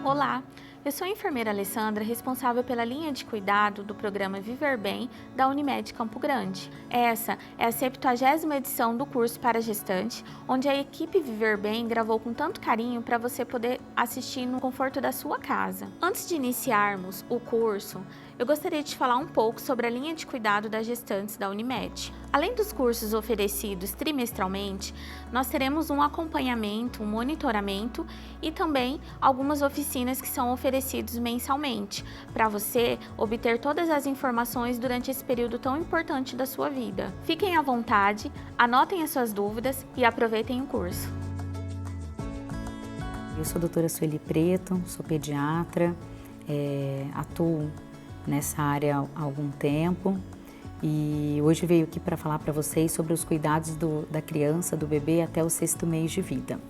Olá, eu sou a enfermeira Alessandra, responsável pela linha de cuidado do programa Viver Bem da Unimed Campo Grande. Essa é a 70ª edição do curso para gestante, onde a equipe Viver Bem gravou com tanto carinho para você poder assistir no conforto da sua casa. Antes de iniciarmos o curso, eu gostaria de falar um pouco sobre a linha de cuidado das gestantes da Unimed. Além dos cursos oferecidos trimestralmente, nós teremos um acompanhamento, um monitoramento e também algumas oficinas que são oferecidos mensalmente, para você obter todas as informações durante esse período tão importante da sua vida. Fiquem à vontade, anotem as suas dúvidas e aproveitem o curso. Eu sou a doutora Sueli Preto, sou pediatra, atuo nessa área há algum tempo e hoje veio aqui para falar para vocês sobre os cuidados da criança, do bebê até o 6º mês de vida.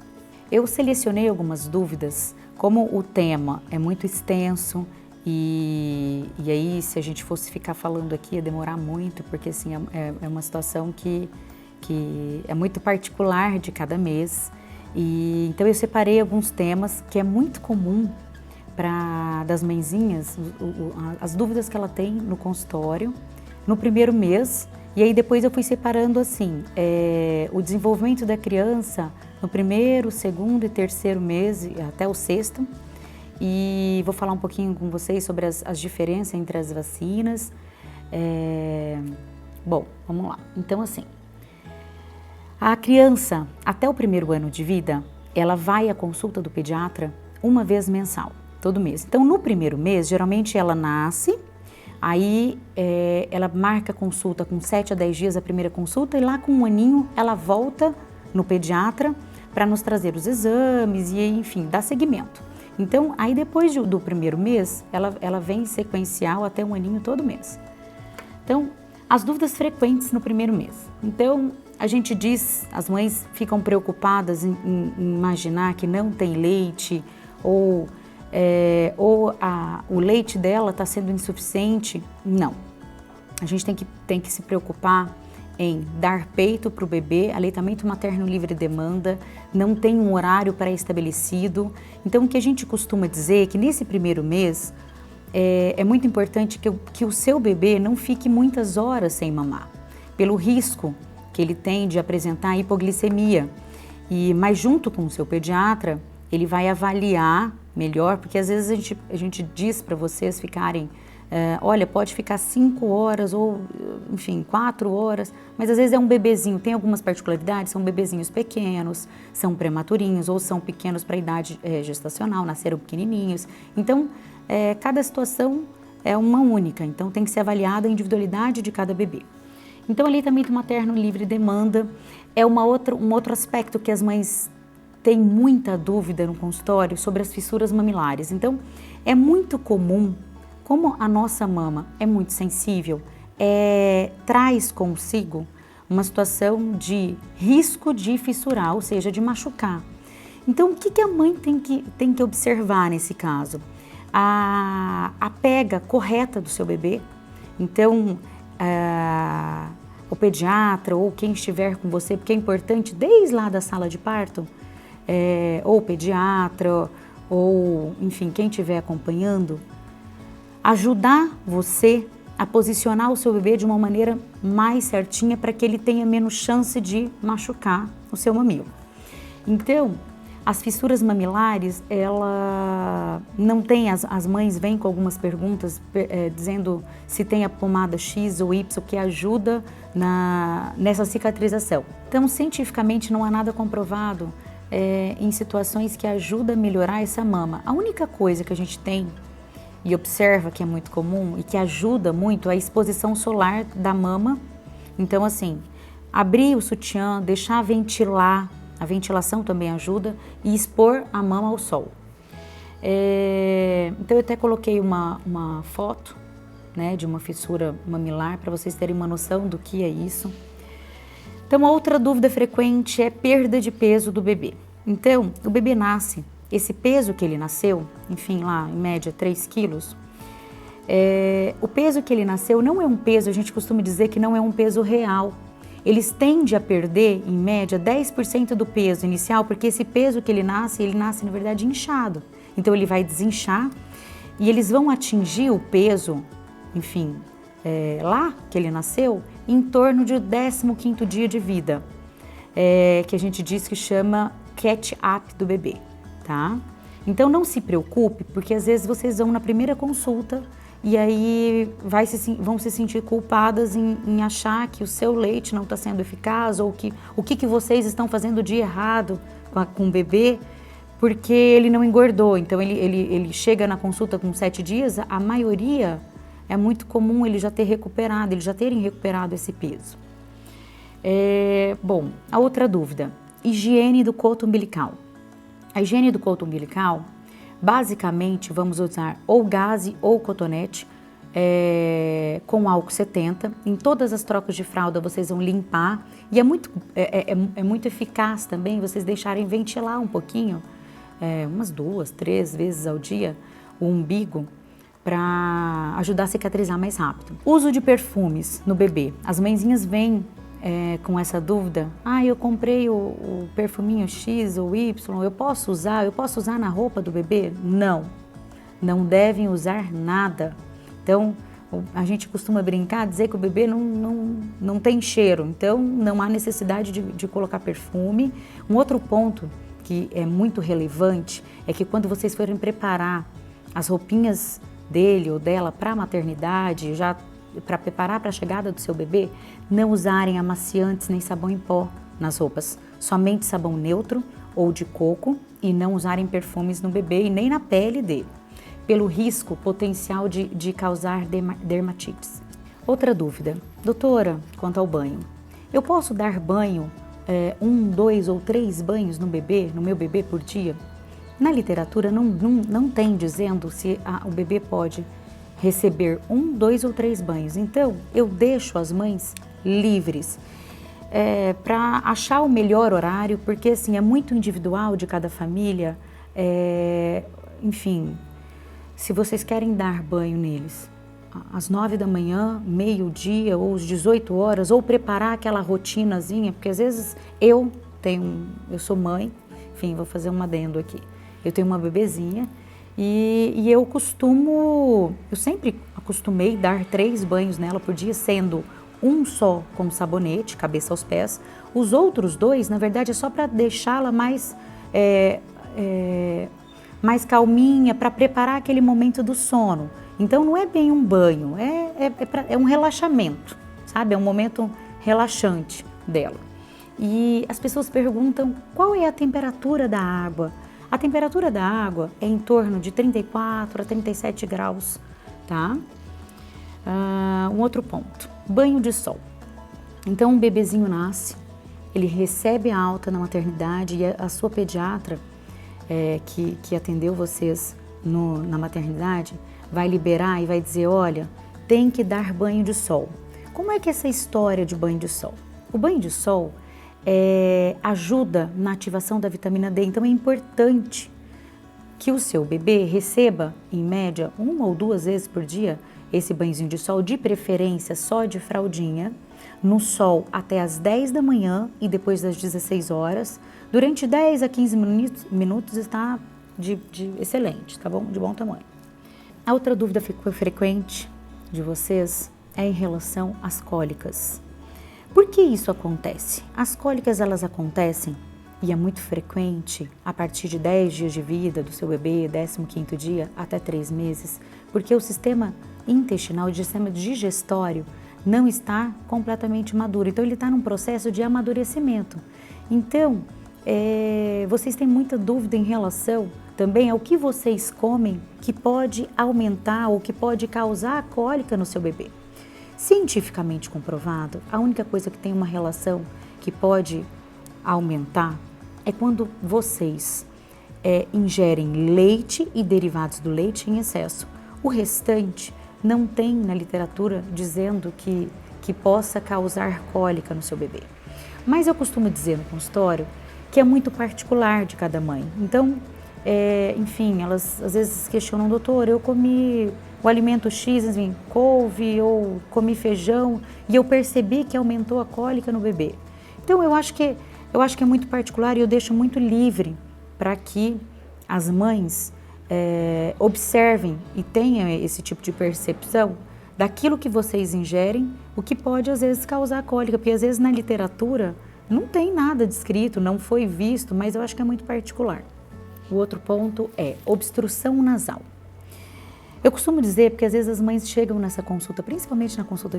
Eu selecionei algumas dúvidas, como o tema é muito extenso e aí se a gente fosse ficar falando aqui ia demorar muito, porque assim é uma situação que é muito particular de cada mês. E então eu separei alguns temas que é muito comum das mãezinhas, as dúvidas que ela tem no consultório, no primeiro mês, e aí depois eu fui separando assim, o desenvolvimento da criança no primeiro, segundo e terceiro mês, até o 6º, e vou falar um pouquinho com vocês sobre as diferenças entre as vacinas. Bom, vamos lá. Então assim, a criança até o primeiro ano de vida, ela vai à consulta do pediatra uma vez mensal. Todo mês. Então, no primeiro mês, geralmente ela nasce, aí ela marca consulta com 7 a 10 dias a primeira consulta e lá com 1 aninho ela volta no pediatra para nos trazer os exames e, enfim, dar seguimento. Então, aí depois do primeiro mês, ela vem sequencial até 1 aninho todo mês. Então, as dúvidas frequentes no primeiro mês. Então, a gente diz, as mães ficam preocupadas em imaginar que não tem leite ou o leite dela está sendo insuficiente. Não, a gente tem que se preocupar em dar peito para o bebê, aleitamento materno livre demanda, não tem um horário pré-estabelecido. Então o que a gente costuma dizer é que nesse primeiro mês é muito importante que o seu bebê não fique muitas horas sem mamar, pelo risco que ele tem de apresentar hipoglicemia. Mas junto com o seu pediatra, ele vai avaliar melhor, porque às vezes a gente diz para vocês ficarem, olha, pode ficar 5 horas ou, enfim, 4 horas, mas às vezes é um bebezinho, tem algumas particularidades, são bebezinhos pequenos, são prematurinhos ou são pequenos para a idade gestacional, nasceram pequenininhos. Então, cada situação é uma única, então tem que ser avaliada a individualidade de cada bebê. Então, o aleitamento materno livre demanda é um outro aspecto que as mães tem muita dúvida no consultório sobre as fissuras mamilares. Então, é muito comum, como a nossa mama é muito sensível, traz consigo uma situação de risco de fissurar, ou seja, de machucar. Então, o que a mãe tem que observar nesse caso? A pega correta do seu bebê. Então, o pediatra ou quem estiver com você, porque é importante desde lá da sala de parto, ou pediatra, ou enfim, quem estiver acompanhando, ajudar você a posicionar o seu bebê de uma maneira mais certinha para que ele tenha menos chance de machucar o seu mamilo. Então, as fissuras mamilares, ela não tem, as mães vêm com algumas perguntas dizendo se tem a pomada X ou Y que ajuda nessa cicatrização. Então, cientificamente não há nada comprovado em situações que ajuda a melhorar essa mama. A única coisa que a gente tem e observa que é muito comum e que ajuda muito é a exposição solar da mama. Então assim, abrir o sutiã, deixar ventilar, a ventilação também ajuda, e expor a mama ao sol. Então eu até coloquei uma foto, né, de uma fissura mamilar para vocês terem uma noção do que é isso. Então, outra dúvida frequente é perda de peso do bebê. Então, o bebê nasce, esse peso que ele nasceu, enfim, lá em média 3 quilos, o peso que ele nasceu não é um peso, a gente costuma dizer que não é um peso real. Eles tendem a perder, em média, 10% do peso inicial, porque esse peso que ele nasce na verdade inchado. então ele vai desinchar e eles vão atingir o peso, enfim, lá que ele nasceu, em torno de 15º dia de vida, que a gente diz que chama catch-up do bebê, tá? Então não se preocupe, porque às vezes vocês vão na primeira consulta e aí vão se sentir culpadas em achar que o seu leite não está sendo eficaz ou que o que vocês estão fazendo de errado com o bebê, porque ele não engordou. Então ele chega na consulta com 7 dias, a maioria é muito comum eles já terem recuperado esse peso. Bom, a outra dúvida, higiene do coto umbilical. A higiene do coto umbilical, basicamente vamos usar ou gaze ou cotonete com álcool 70. Em todas as trocas de fralda vocês vão limpar e é muito eficaz também vocês deixarem ventilar um pouquinho, umas 2, 3 vezes ao dia, o umbigo, para ajudar a cicatrizar mais rápido. Uso de perfumes no bebê. As mãezinhas vêm com essa dúvida, eu comprei o perfuminho X ou Y, eu posso usar na roupa do bebê? Não devem usar nada. Então, a gente costuma brincar, dizer que o bebê não tem cheiro, então não há necessidade de colocar perfume. Um outro ponto que é muito relevante é que quando vocês forem preparar as roupinhas dele ou dela para a maternidade, já para preparar para a chegada do seu bebê, não usarem amaciantes nem sabão em pó nas roupas, somente sabão neutro ou de coco, e não usarem perfumes no bebê e nem na pele dele, pelo risco potencial de causar dermatites. Outra dúvida, doutora, quanto ao banho. Eu posso dar banho, 1, 2 ou 3 banhos no meu bebê por dia? Na literatura não tem dizendo se o bebê pode receber 1, 2 ou 3 banhos. Então, eu deixo as mães livres para achar o melhor horário, porque assim, é muito individual de cada família. Enfim, se vocês querem dar banho neles às 9 da manhã, meio-dia ou às 18 horas, ou preparar aquela rotinazinha, porque às vezes eu sou mãe, enfim, vou fazer um adendo aqui. Eu tenho uma bebezinha e eu sempre acostumei dar 3 banhos nela por dia, sendo um só com sabonete, cabeça aos pés. Os outros 2, na verdade, é só para deixá-la mais calminha, para preparar aquele momento do sono. Então não é bem um banho, é um relaxamento, sabe? É um momento relaxante dela. E as pessoas perguntam qual é a temperatura da água. A temperatura da água é em torno de 34 a 37 graus, tá? Um outro ponto, banho de sol. Então, um bebezinho nasce, ele recebe a alta na maternidade e a sua pediatra, que atendeu vocês na maternidade, vai liberar e vai dizer, olha, tem que dar banho de sol. Como é que é essa história de banho de sol? O banho de sol ajuda na ativação da vitamina D, então é importante que o seu bebê receba, em média, 1 ou 2 vezes por dia, esse banhozinho de sol, de preferência só de fraldinha, no sol até às 10 da manhã e depois das 16 horas, durante 10 a 15 minutos está de excelente, tá bom? De bom tamanho. A outra dúvida frequente de vocês é em relação às cólicas. Por que isso acontece? As cólicas, elas acontecem, e é muito frequente, a partir de 10 dias de vida do seu bebê, 15º dia, até 3 meses, porque o sistema intestinal, o sistema digestório, não está completamente maduro. Então, ele está num processo de amadurecimento. Então, vocês têm muita dúvida em relação também ao que vocês comem que pode aumentar ou que pode causar cólica no seu bebê. Cientificamente comprovado, a única coisa que tem uma relação que pode aumentar é quando vocês ingerem leite e derivados do leite em excesso. O restante não tem na literatura dizendo que possa causar cólica no seu bebê. Mas eu costumo dizer no consultório que é muito particular de cada mãe. Então, enfim, elas às vezes questionam, doutor, eu comi o alimento X, enfim, couve ou comi feijão e eu percebi que aumentou a cólica no bebê. Então, eu acho que é muito particular e eu deixo muito livre para que as mães observem e tenham esse tipo de percepção daquilo que vocês ingerem, o que pode às vezes causar cólica, porque às vezes na literatura não tem nada descrito, não foi visto, mas eu acho que é muito particular. O outro ponto é obstrução nasal. Eu costumo dizer, porque às vezes as mães chegam nessa consulta, principalmente na consulta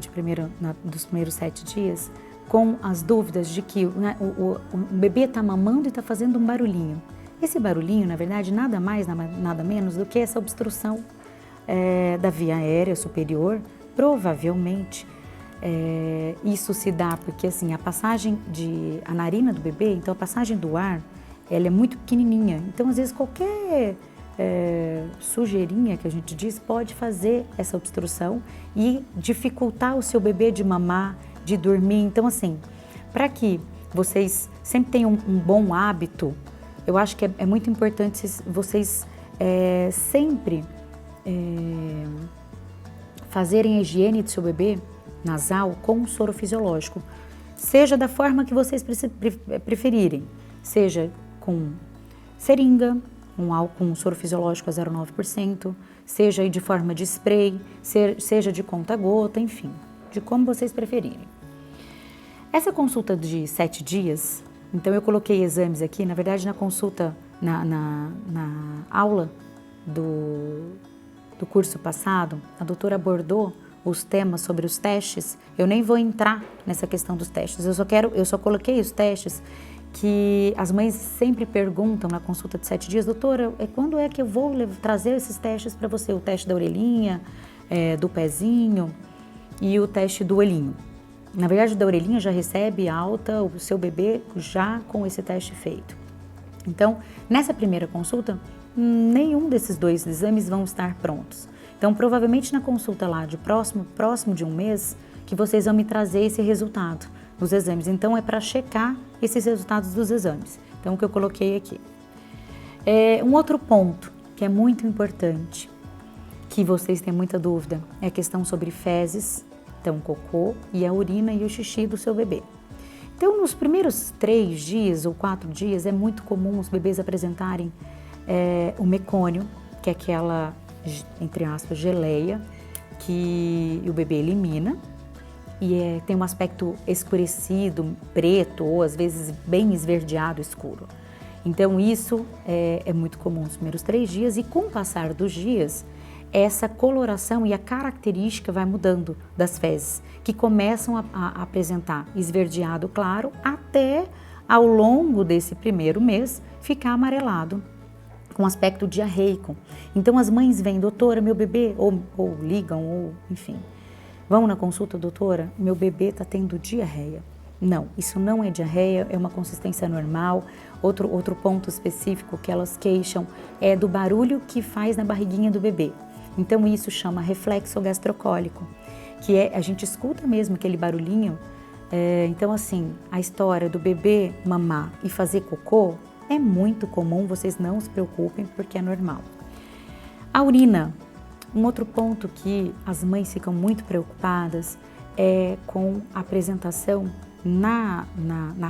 dos primeiros 7 dias, com as dúvidas de que o bebê está mamando e está fazendo um barulhinho. Esse barulhinho, na verdade, nada mais, nada menos do que essa obstrução da via aérea superior. Provavelmente, isso se dá porque assim, a narina do bebê, então a passagem do ar, ela é muito pequenininha. Então, às vezes, qualquer sujeirinha que a gente diz pode fazer essa obstrução e dificultar o seu bebê de mamar, de dormir. Então, assim, para que vocês sempre tenham um bom hábito, eu acho que é muito importante vocês sempre fazerem a higiene do seu bebê nasal com soro fisiológico, seja da forma que vocês preferirem, seja com seringa, com soro fisiológico a 0,9%, seja de forma de spray, seja de conta-gota, enfim, de como vocês preferirem. Essa consulta de 7 dias, então eu coloquei exames aqui, na verdade na consulta, na aula do curso passado, a doutora abordou os temas sobre os testes. Eu nem vou entrar nessa questão dos testes, eu só coloquei os testes que as mães sempre perguntam na consulta de 7 dias, doutora, quando é que eu vou trazer esses testes para você? O teste da orelhinha, do pezinho e o teste do olhinho. Na verdade, o da orelhinha já recebe alta, o seu bebê já com esse teste feito. Então, nessa primeira consulta, nenhum desses 2 exames vão estar prontos. Então, provavelmente na consulta lá de próximo de um mês, que vocês vão me trazer esse resultado dos exames. Então, é para checar esses resultados dos exames. Então, o que eu coloquei aqui. Um outro ponto que é muito importante, que vocês têm muita dúvida, é a questão sobre fezes, então o cocô e a urina e o xixi do seu bebê. Então, nos primeiros 3 dias ou 4 dias, é muito comum os bebês apresentarem o mecônio, que é aquela, entre aspas, geleia, que o bebê elimina e tem um aspecto escurecido, preto ou às vezes bem esverdeado, escuro. Então isso é muito comum nos primeiros 3 dias e com o passar dos dias, essa coloração e a característica vai mudando das fezes, que começam a apresentar esverdeado claro até ao longo desse primeiro mês ficar amarelado, com aspecto diarreico. Então as mães vêm, doutora, meu bebê, ou ligam, ou enfim, vão na consulta, doutora, meu bebê está tendo diarreia. Não, isso não é diarreia, é uma consistência normal. Outro ponto específico que elas queixam é do barulho que faz na barriguinha do bebê. Então isso chama reflexo gastrocólico, que a gente escuta mesmo aquele barulhinho. Então assim, a história do bebê mamar e fazer cocô é muito comum, vocês não se preocupem porque é normal. A urina, um outro ponto que as mães ficam muito preocupadas é com a apresentação na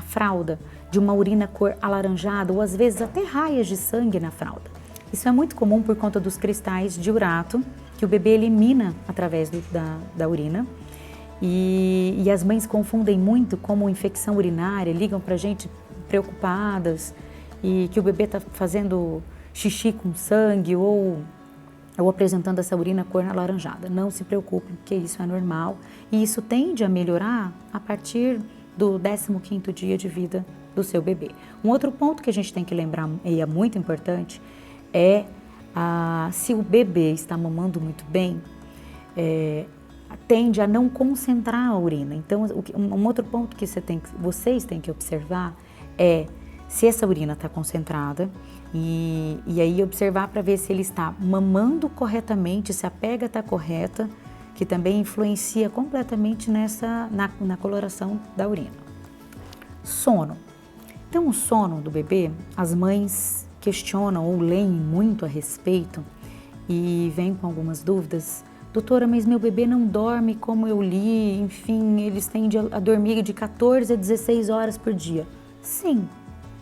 fralda de uma urina cor alaranjada ou às vezes até raias de sangue na fralda. Isso é muito comum por conta dos cristais de urato que o bebê elimina através da urina. E as mães confundem muito como infecção urinária, ligam pra gente preocupadas e que o bebê está fazendo xixi com sangue ou apresentando essa urina cor alaranjada. Não se preocupem, porque isso é normal e isso tende a melhorar a partir do 15º dia de vida do seu bebê. Um outro ponto que a gente tem que lembrar, e é muito importante, é se o bebê está mamando muito bem, tende a não concentrar a urina. Então, um outro ponto que vocês têm que observar é se essa urina está concentrada e aí observar para ver se ele está mamando corretamente, se a pega está correta, que também influencia completamente na coloração da urina. Sono. Então, o sono do bebê, as mães questionam ou leem muito a respeito e vêm com algumas dúvidas. Doutora, mas meu bebê não dorme como eu li, enfim, eles tendem a dormir de 14 a 16 horas por dia. Sim,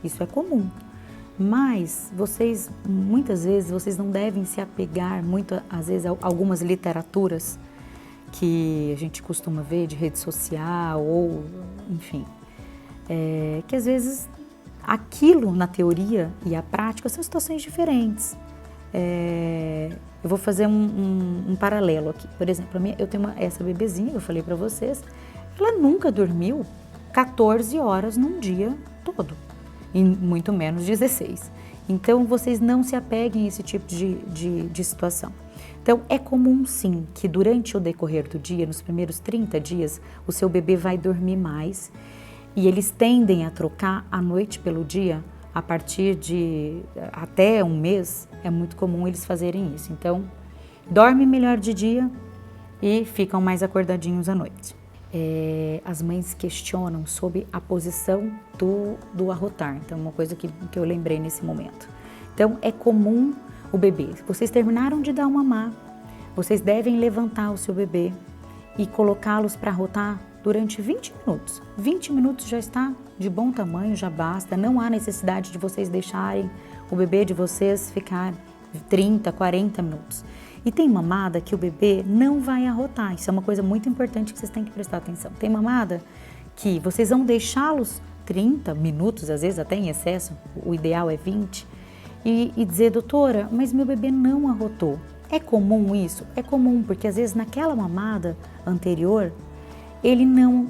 isso é comum. Mas muitas vezes, vocês não devem se apegar muito, às vezes, a algumas literaturas que a gente costuma ver de rede social ou, enfim, que às vezes aquilo na teoria e a prática são situações diferentes. Eu vou fazer um paralelo aqui. Por exemplo, eu tenho essa bebezinha, eu falei para vocês, ela nunca dormiu 14 horas num dia todo, e muito menos 16. Então, vocês não se apeguem a esse tipo de situação. Então, é comum sim que durante o decorrer do dia, nos primeiros 30 dias, o seu bebê vai dormir mais e eles tendem a trocar a noite pelo dia. A partir de até um mês, é muito comum eles fazerem isso. Então, dorme melhor de dia e ficam mais acordadinhos à noite. As mães questionam sobre a posição do arrotar. Então, uma coisa que eu lembrei nesse momento. Então, é comum o bebê, vocês terminaram de dar uma mamar, vocês devem levantar o seu bebê e colocá-los para arrotar durante 20 minutos. 20 minutos já está de bom tamanho, já basta. Não há necessidade de vocês deixarem o bebê de vocês ficar 30, 40 minutos. E tem mamada que o bebê não vai arrotar. Isso é uma coisa muito importante que vocês têm que prestar atenção. Tem mamada que vocês vão deixá-los 30 minutos, às vezes até em excesso, o ideal é 20, e dizer, doutora, mas meu bebê não arrotou. É comum isso? É comum, porque às vezes naquela mamada anterior, ele não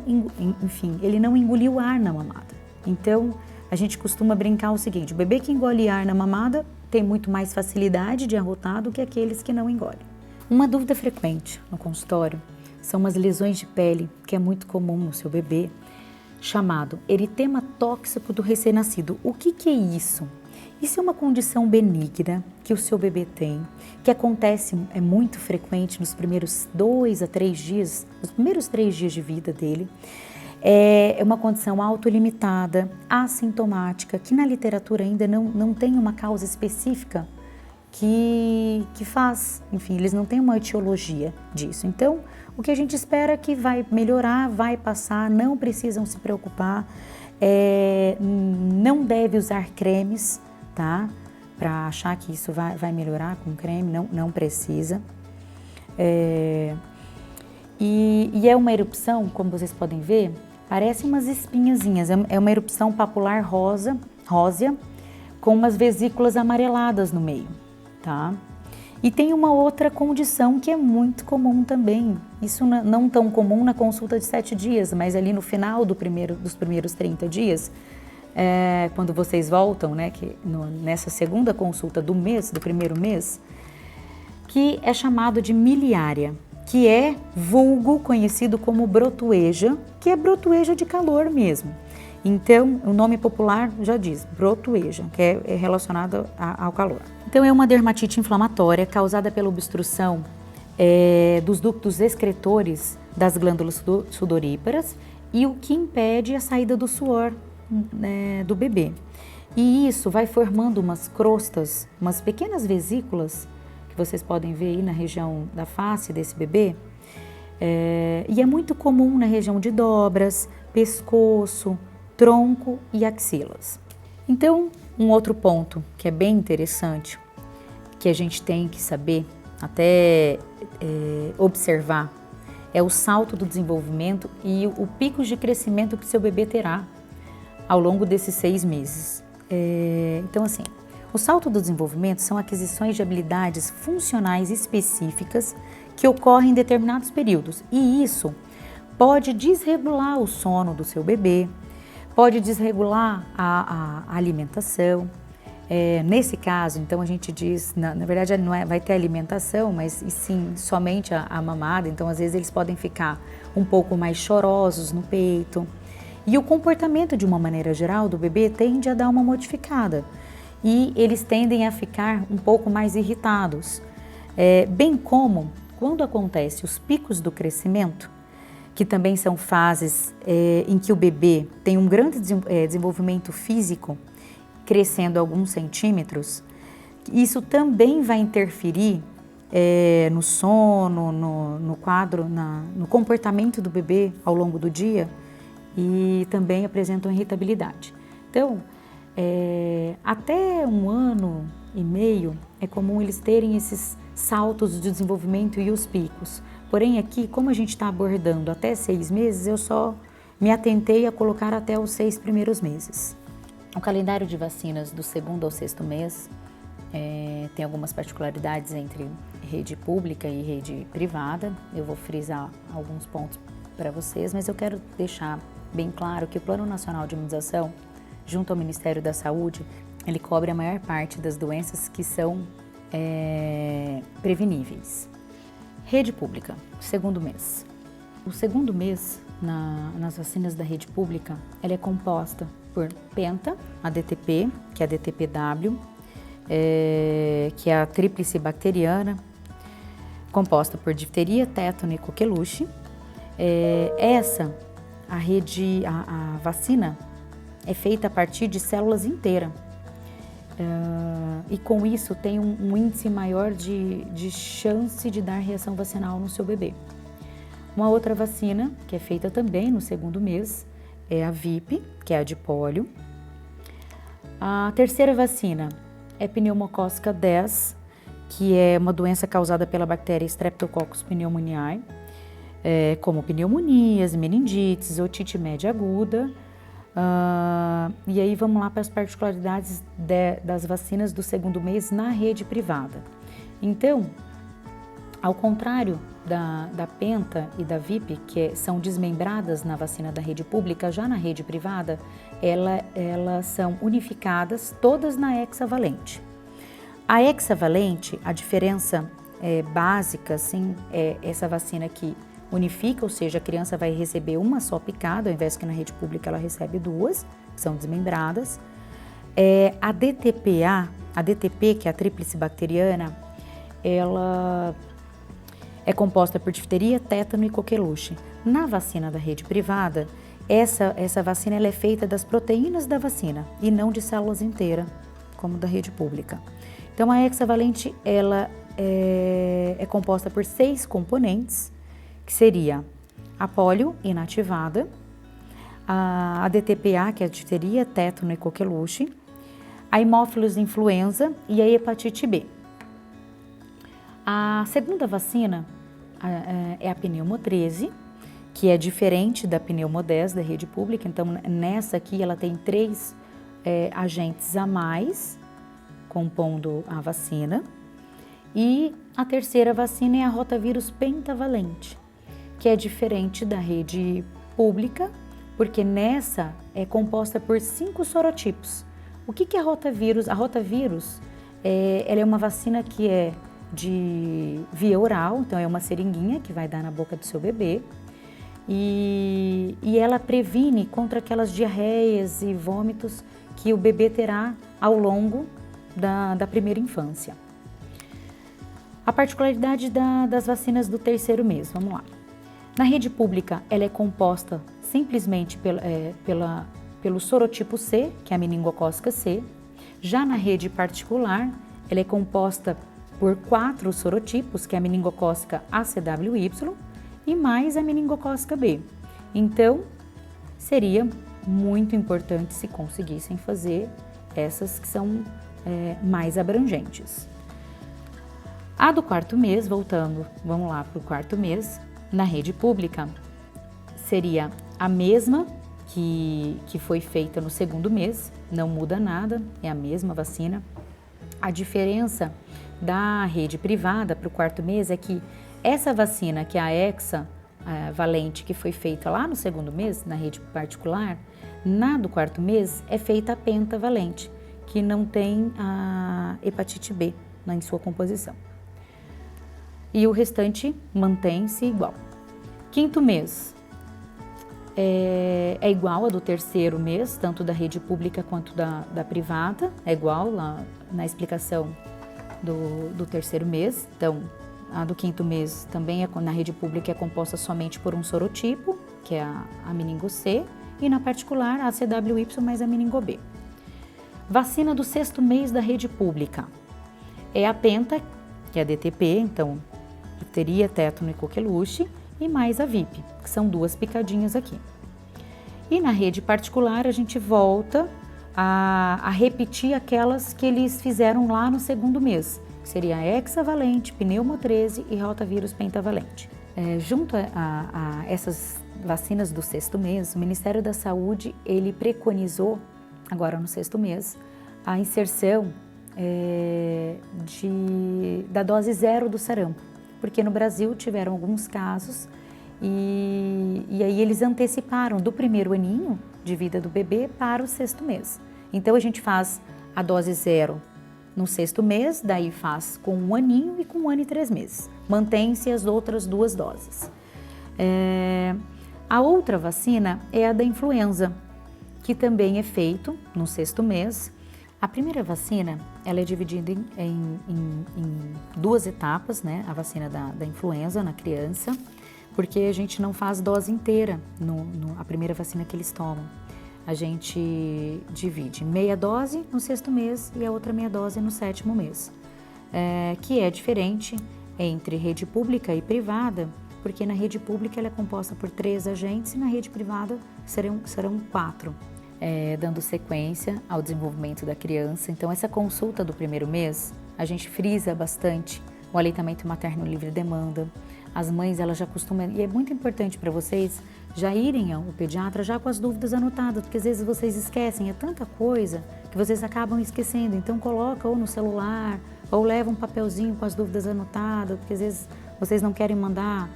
engoliu ar na mamada. Então, a gente costuma brincar o seguinte, o bebê que engole ar na mamada tem muito mais facilidade de arrotar do que aqueles que não engolem. Uma dúvida frequente no consultório são umas lesões de pele, que é muito comum no seu bebê, chamado eritema tóxico do recém-nascido. O que é isso? Isso é uma condição benigna que o seu bebê tem, que acontece, é muito frequente nos primeiros 2 a 3 dias, nos primeiros 3 dias de vida dele. É uma condição autolimitada, assintomática, que na literatura ainda não tem uma causa específica que faz, enfim, eles não têm uma etiologia disso. Então, o que a gente espera é que vai melhorar, vai passar, não precisam se preocupar, não deve usar cremes, tá? Para achar que isso vai melhorar com creme, não precisa. E é uma erupção, como vocês podem ver, parece umas espinhazinhas, é uma erupção papular rósea, com umas vesículas amareladas no meio, tá? E tem uma outra condição que é muito comum também, isso não tão comum na consulta de 7 dias, mas ali no final dos primeiros 30 dias, quando vocês voltam, né, nessa segunda consulta do primeiro mês, que é chamado de miliária, que é vulgo conhecido como brotueja, que é brotueja de calor mesmo. Então, o nome popular já diz, brotueja, que é relacionado ao calor. Então, é uma dermatite inflamatória causada pela obstrução dos ductos excretores das glândulas sudoríparas e o que impede a saída do suor do bebê. E isso vai formando umas crostas, umas pequenas vesículas, que vocês podem ver aí na região da face desse bebê, e é muito comum na região de dobras, pescoço, tronco e axilas. Então, um outro ponto que é bem interessante, que a gente tem que saber, até observar, é o salto do desenvolvimento e o pico de crescimento que seu bebê terá ao longo desses 6 meses. Então, assim, o salto do desenvolvimento são aquisições de habilidades funcionais específicas que ocorrem em determinados períodos, e isso pode desregular o sono do seu bebê, pode desregular a alimentação. Nesse caso, então, a gente diz, na verdade não vai ter alimentação, mas e sim somente a mamada, então às vezes eles podem ficar um pouco mais chorosos no peito. E o comportamento, de uma maneira geral, do bebê tende a dar uma modificada e eles tendem a ficar um pouco mais irritados, bem como quando acontece os picos do crescimento, que também são fases em que o bebê tem um grande desenvolvimento físico, crescendo alguns centímetros, isso também vai interferir no sono, no quadro, no comportamento do bebê ao longo do dia, e também apresentam irritabilidade. Então, até 1 ano e meio é comum eles terem esses saltos de desenvolvimento e os picos. Porém aqui, como a gente está abordando até 6 meses, eu só me atentei a colocar até os 6 primeiros meses. O calendário de vacinas do 2º ao 6º mês tem algumas particularidades entre rede pública e rede privada. Eu vou frisar alguns pontos para vocês, mas eu quero deixar bem claro que o Plano Nacional de Imunização, junto ao Ministério da Saúde, ele cobre a maior parte das doenças que são preveníveis. Rede pública, 2º mês. O 2º mês, nas vacinas da rede pública, ela é composta por penta, a DTP, que é a DTPW, que é a tríplice bacteriana, composta por difteria, tétano e coqueluche. A vacina é feita a partir de células inteiras. E com isso tem um índice maior de chance de dar reação vacinal no seu bebê. Uma outra vacina, que é feita também no 2º mês, é a VIP, que é a de pólio. A terceira vacina é pneumocócica 10, que é uma doença causada pela bactéria Streptococcus pneumoniae, como pneumonias, meningites, otite média aguda. E aí vamos lá para as particularidades das vacinas do 2º mês na rede privada. Então, ao contrário da penta e da VIP, que são desmembradas na vacina da rede pública, já na rede privada, elas são unificadas todas na hexavalente. A hexavalente, a diferença básica, assim, é essa vacina que unifica, ou seja, a criança vai receber uma só picada, ao invés que na rede pública ela recebe 2, que são desmembradas. A DTPA, a DTP, que é a tríplice bacteriana, ela é composta por difteria, tétano e coqueluche. Na vacina da rede privada, essa vacina ela é feita das proteínas da vacina e não de células inteiras, como da rede pública. Então, a hexavalente ela é composta por 6 componentes, que seria a polio inativada, a DTPA, que é a difteria, tétano e coqueluche, a Haemophilus influenza e a hepatite B. A segunda vacina é a pneumo 13, que é diferente da pneumo 10 da rede pública. Então, nessa aqui ela tem 3 agentes a mais compondo a vacina. E a terceira vacina é a rotavírus pentavalente, que é diferente da rede pública, porque nessa é composta por 5 sorotipos. O que é a rotavírus? A rotavírus ela é uma vacina que é de via oral, então é uma seringuinha que vai dar na boca do seu bebê e ela previne contra aquelas diarreias e vômitos que o bebê terá ao longo da primeira infância. A particularidade das vacinas do 3º mês, vamos lá. Na rede pública, ela é composta simplesmente pelo sorotipo C, que é a meningocócica C. Já na rede particular, ela é composta por 4 sorotipos, que é a meningocócica ACWY e mais a meningocócica B. Então, seria muito importante se conseguissem fazer essas que são mais abrangentes. A do 4º mês, voltando, vamos lá para o 4º mês, na rede pública, seria a mesma que foi feita no 2º mês, não muda nada, é a mesma vacina. A diferença da rede privada para o 4º mês é que essa vacina, que é a hexavalente, que foi feita lá no 2º mês, na rede particular, na do 4º mês é feita a pentavalente, que não tem a hepatite B em sua composição. E o restante mantém-se igual. 5º mês é igual a do 3º mês, tanto da rede pública quanto da privada, é igual lá na explicação do 3º mês. Então, a do 5º mês também na rede pública é composta somente por um sorotipo, que é a meningo C, e na particular a ACWY mais a meningo B. Vacina do 6º mês da rede pública é a penta, que é a DTP, então difteria, tétano e coqueluche, e mais a VIP, que são 2 picadinhas aqui. E na rede particular a gente volta a repetir aquelas que eles fizeram lá no segundo mês, que seria a hexavalente, pneumo 13 e rotavírus pentavalente. Junto a essas vacinas do sexto mês, o Ministério da Saúde, ele preconizou, agora no sexto mês, a inserção da dose zero do sarampo, porque no Brasil tiveram alguns casos e aí eles anteciparam do primeiro aninho de vida do bebê para o sexto mês. Então a gente faz a dose zero no sexto mês, daí faz com 1 aninho e com 1 ano e 3 meses. Mantém-se as outras 2 doses. A outra vacina é a da influenza, que também é feito no sexto mês. A primeira vacina, ela é dividida em 2 etapas, né? A vacina da influenza na criança, porque a gente não faz dose inteira a primeira vacina que eles tomam. A gente divide meia dose no sexto mês e a outra meia dose no sétimo mês, que é diferente entre rede pública e privada, porque na rede pública ela é composta por 3 agentes e na rede privada serão 4. Dando sequência ao desenvolvimento da criança. Então, essa consulta do primeiro mês, a gente frisa bastante o aleitamento materno livre demanda. As mães, elas já costumam, e é muito importante para vocês já irem ao pediatra já com as dúvidas anotadas, porque às vezes vocês esquecem, é tanta coisa que vocês acabam esquecendo. Então, coloca ou no celular, ou leva um papelzinho com as dúvidas anotadas, porque às vezes vocês não querem mandar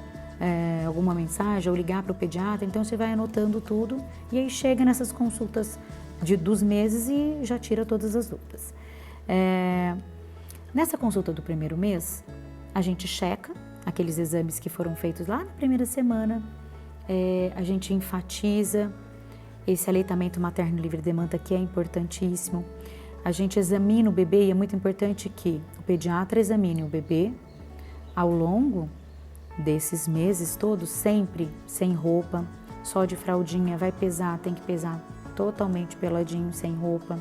alguma mensagem ou ligar para o pediatra, então você vai anotando tudo e aí chega nessas consultas dos meses e já tira todas as dúvidas. Nessa consulta do primeiro mês, a gente checa aqueles exames que foram feitos lá na primeira semana, a gente enfatiza esse aleitamento materno livre demanda, que é importantíssimo. A gente examina o bebê e é muito importante que o pediatra examine o bebê ao longo desses meses todos, sempre sem roupa, só de fraldinha, vai pesar, tem que pesar totalmente peladinho, sem roupa.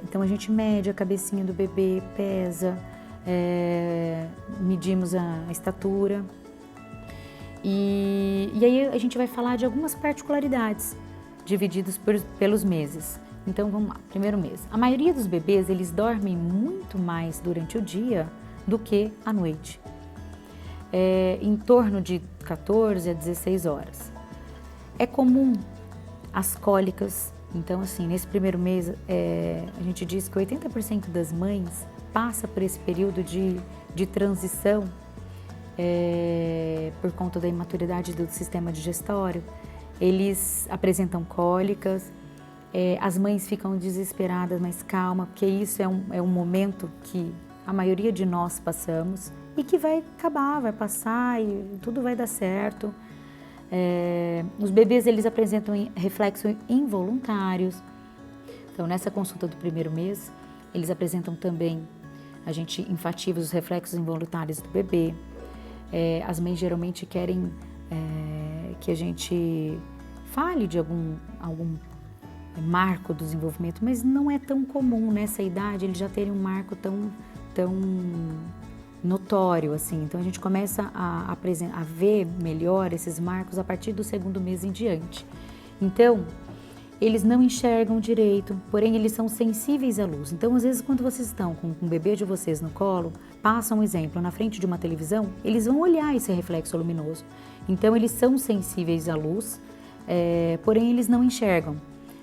Então a gente mede a cabecinha do bebê, pesa, medimos a estatura e aí a gente vai falar de algumas particularidades divididas pelos meses. Então vamos lá, primeiro mês. A maioria dos bebês, eles dormem muito mais durante o dia do que à noite. Em torno de 14 a 16 horas. É comum as cólicas, então assim, nesse primeiro mês a gente diz que 80% das mães passa por esse período de transição por conta da imaturidade do sistema digestório. Eles apresentam cólicas, as mães ficam desesperadas, mas calma, porque isso é um momento que a maioria de nós passamos e que vai acabar, vai passar e tudo vai dar certo. Os bebês, eles apresentam reflexos involuntários. Então, nessa consulta do primeiro mês, eles apresentam também, a gente enfatiza os reflexos involuntários do bebê. As mães geralmente querem que a gente fale de algum marco do desenvolvimento, mas não é tão comum nessa idade eles já terem um marco tão notório assim. Então a gente começa a ver melhor esses marcos a partir do segundo mês em diante. Então eles não enxergam direito, porém eles são sensíveis à luz. Então às vezes quando vocês estão com o bebê de vocês no colo, passa um exemplo na frente de uma televisão, eles vão olhar esse reflexo luminoso. Então eles são sensíveis à luz, porém eles não enxergam.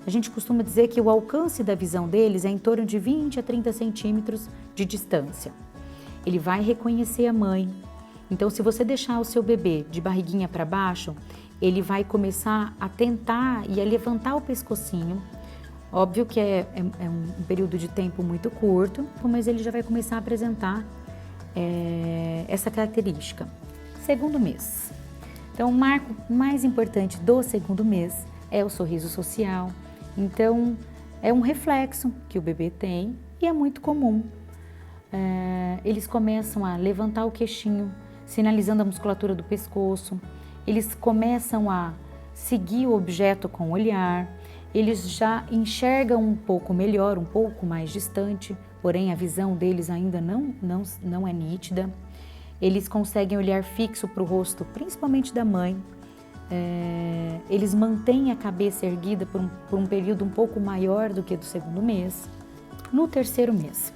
A gente costuma dizer que o alcance da visão deles é em torno de 20 a 30 centímetros de distância. Ele vai reconhecer a mãe. Então, se você deixar o seu bebê de barriguinha para baixo, ele vai começar a tentar e a levantar o pescocinho. Óbvio que é um período de tempo muito curto, mas ele já vai começar a apresentar essa característica. Segundo mês. Então, o marco mais importante do segundo mês é o sorriso social. Então, é um reflexo que o bebê tem e é muito comum. Eles começam a levantar o queixinho, sinalizando a musculatura do pescoço. Eles começam a seguir o objeto com o olhar. Eles já enxergam um pouco melhor, um pouco mais distante, porém a visão deles ainda não é nítida. Eles conseguem olhar fixo para o rosto, principalmente da mãe. eles mantêm a cabeça erguida por um período um pouco maior do que do segundo mês. No terceiro mês,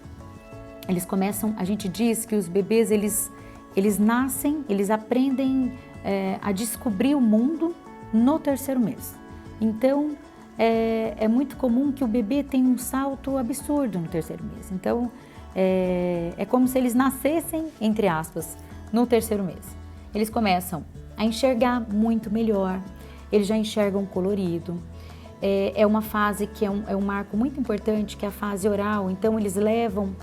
eles começam, a gente diz que os bebês, eles nascem, eles aprendem a descobrir o mundo no terceiro mês. Então, é muito comum que o bebê tenha um salto absurdo no terceiro mês. Então, é como se eles nascessem, entre aspas, no terceiro mês. Eles começam a enxergar muito melhor, eles já enxergam colorido. É uma fase que é um marco muito importante, que é a fase oral. Então, eles levam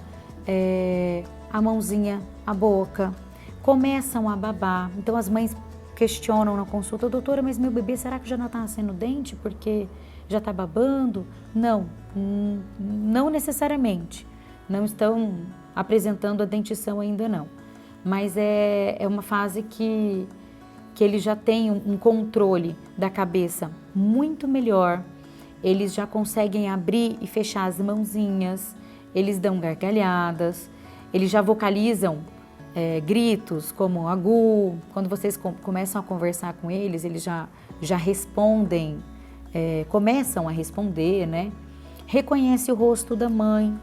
a mãozinha à boca, começam a babar. Então, as mães questionam na consulta: doutora, mas meu bebê, será que já não está nascendo dente porque já está babando? Não, não necessariamente. Não estão apresentando a dentição ainda não. Mas é uma fase que eles já têm um controle da cabeça muito melhor. Eles já conseguem abrir e fechar as mãozinhas, eles dão gargalhadas, eles já vocalizam gritos como agu. Quando vocês começam a conversar com eles já respondem, começam a responder, né? Reconhece o rosto da mãe,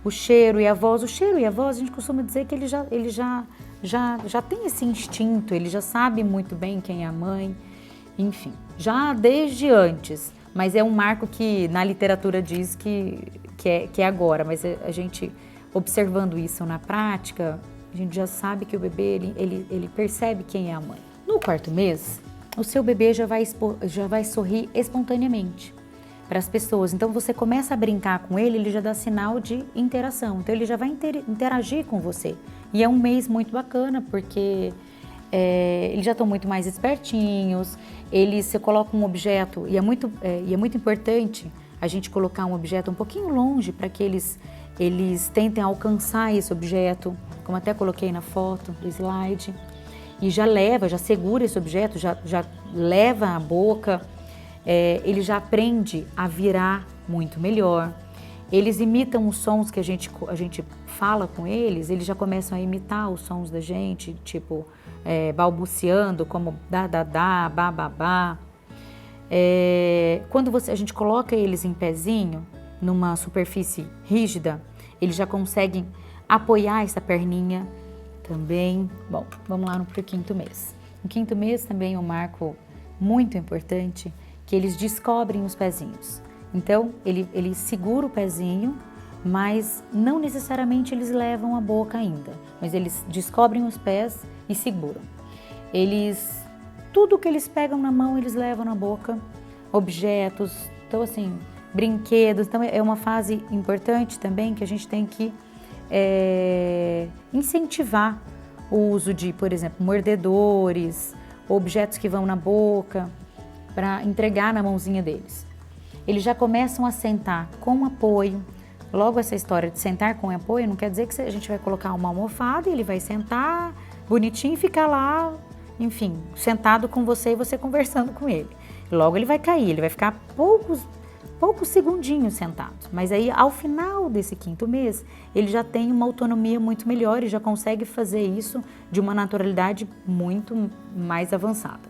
o cheiro e a voz. O cheiro e a voz, a gente costuma dizer que ele já tem esse instinto, ele já sabe muito bem quem é a mãe, enfim, já desde antes. Mas é um marco que na literatura diz que é agora, mas a gente, observando isso na prática, a gente já sabe que o bebê, ele percebe quem é a mãe. No quarto mês, o seu bebê já vai sorrir espontaneamente para as pessoas. Então, você começa a brincar com ele já dá sinal de interação. Então, ele já vai interagir com você. E é um mês muito bacana, porque eles já estão muito mais espertinhos. Você coloca um objeto, e é muito importante a gente colocar um objeto um pouquinho longe para que eles tentem alcançar esse objeto, como até coloquei na foto do slide. E já segura esse objeto, já leva a boca. Ele já aprende a virar muito melhor. Eles imitam os sons que a gente fala com eles já começam a imitar os sons da gente, tipo balbuciando, como da, ba, ba, ba. Quando a gente coloca eles em pezinho, numa superfície rígida, eles já conseguem apoiar essa perninha também. Bom, vamos lá pro quinto mês. No quinto mês também é um marco muito importante, que eles descobrem os pezinhos. Então, ele segura o pezinho, mas não necessariamente eles levam a boca ainda, mas eles descobrem os pés e seguram. Tudo que eles pegam na mão, eles levam na boca, objetos, então assim, brinquedos. Então, é uma fase importante também que a gente tem que incentivar o uso de, por exemplo, mordedores, objetos que vão na boca, para entregar na mãozinha deles. Eles já começam a sentar com apoio. Logo, essa história de sentar com apoio não quer dizer que a gente vai colocar uma almofada e ele vai sentar bonitinho e ficar lá, enfim, sentado com você e você conversando com ele. Logo ele vai cair, ele vai ficar poucos segundinhos sentado. Mas aí, ao final desse quinto mês, ele já tem uma autonomia muito melhor e já consegue fazer isso de uma naturalidade muito mais avançada.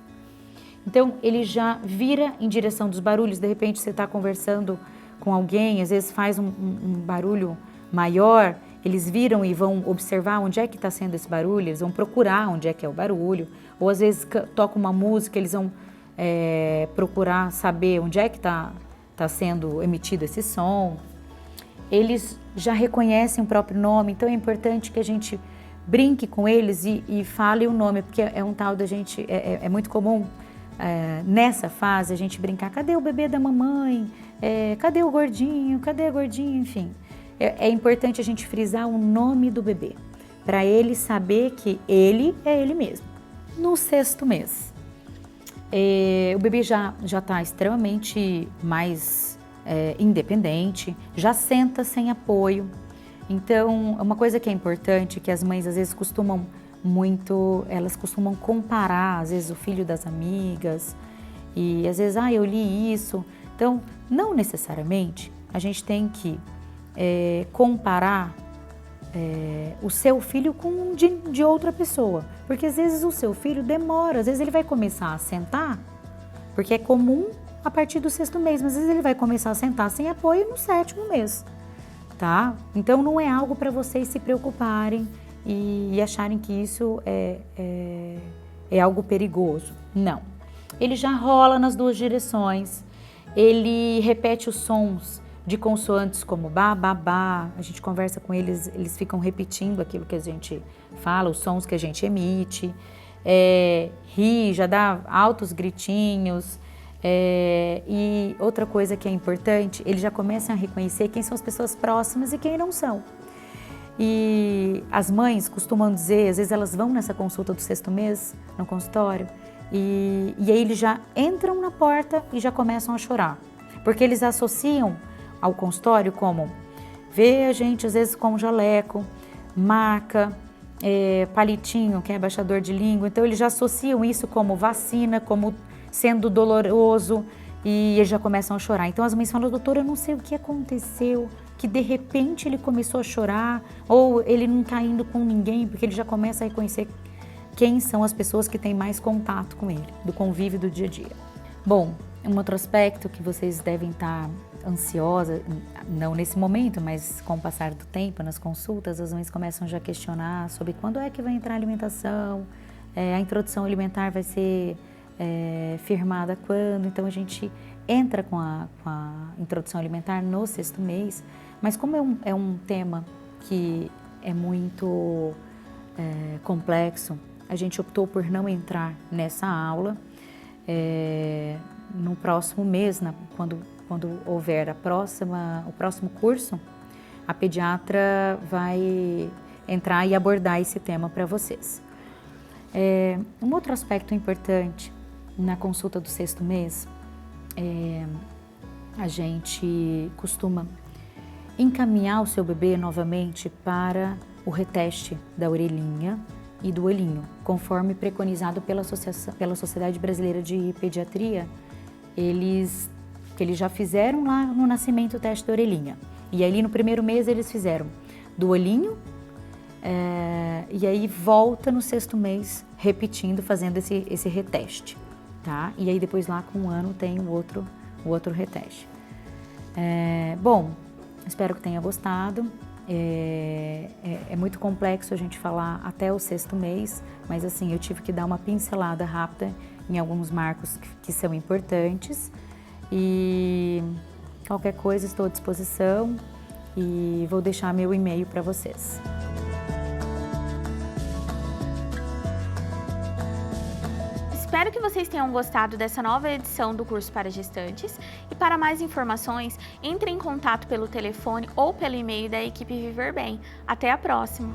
Então, ele já vira em direção dos barulhos. De repente, você está conversando com alguém, às vezes faz um barulho maior, eles viram e vão observar onde é que está sendo esse barulho, eles vão procurar onde é que é o barulho. Ou às vezes toca uma música, eles vão procurar saber onde é que está sendo emitido esse som. Eles já reconhecem o próprio nome, então é importante que a gente brinque com eles e fale o nome, porque é um tal da gente, é muito comum nessa fase a gente brincar: cadê o bebê da mamãe? Cadê o gordinho? Cadê a gordinha? Enfim, é importante a gente frisar o nome do bebê, para ele saber que ele é ele mesmo. No sexto mês, o bebê já está extremamente mais independente, já senta sem apoio. Então, uma coisa que é importante, que as mães às vezes elas costumam comparar, às vezes, o filho das amigas, e às vezes, eu li isso. Então, não necessariamente a gente tem que comparar o seu filho com de outra pessoa, porque às vezes o seu filho demora, às vezes ele vai começar a sentar porque é comum a partir do 6º mês, mas às vezes ele vai começar a sentar sem apoio no 7º mês, tá? Então não é algo para vocês se preocuparem e acharem que isso é algo perigoso. Não. Ele já rola nas 2 direções, ele repete os sons de consoantes como ba, ba, ba. A gente conversa com eles, eles ficam repetindo aquilo que a gente fala, os sons que a gente emite. Ri, já dá altos gritinhos. E outra coisa que é importante, eles já começam a reconhecer quem são as pessoas próximas e quem não são. E as mães costumam dizer, às vezes elas vão nessa consulta do 6º mês, no consultório, e aí eles já entram na porta e já começam a chorar. Porque eles associam ao consultório como vê a gente às vezes com jaleco, maca, palitinho, que é abaixador de língua. Então eles já associam isso como vacina, como sendo doloroso, e eles já começam a chorar. Então as mães falam, doutora, eu não sei o que aconteceu, que de repente ele começou a chorar, ou ele não está indo com ninguém, porque ele já começa a reconhecer quem são as pessoas que têm mais contato com ele, do convívio do dia a dia. Bom, um outro aspecto que vocês devem estar ansiosas, não nesse momento, mas com o passar do tempo, nas consultas, as mães começam já a questionar sobre quando é que vai entrar a alimentação, a introdução alimentar vai ser firmada quando. Então a gente entra com a introdução alimentar no 6º mês, mas como é um tema que é muito complexo, a gente optou por não entrar nessa aula. No próximo mês, quando houver o próximo curso, a pediatra vai entrar e abordar esse tema para vocês. Um outro aspecto importante na consulta do 6º mês, a gente costuma encaminhar o seu bebê novamente para o reteste da orelhinha e do olhinho, conforme preconizado pela Sociedade Brasileira de Pediatria. Eles já fizeram lá no nascimento o teste da orelhinha. E ali no 1º mês eles fizeram do olhinho, e aí volta no 6º mês repetindo, fazendo esse reteste, tá? E aí depois lá com 1 ano tem o outro reteste. Bom, espero que tenha gostado. É muito complexo a gente falar até o 6º mês, mas assim, eu tive que dar uma pincelada rápida em alguns marcos que são importantes. E qualquer coisa estou à disposição e vou deixar meu e-mail para vocês. Espero que vocês tenham gostado dessa nova edição do curso para gestantes e para mais informações, entre em contato pelo telefone ou pelo e-mail da equipe Viver Bem. Até a próxima!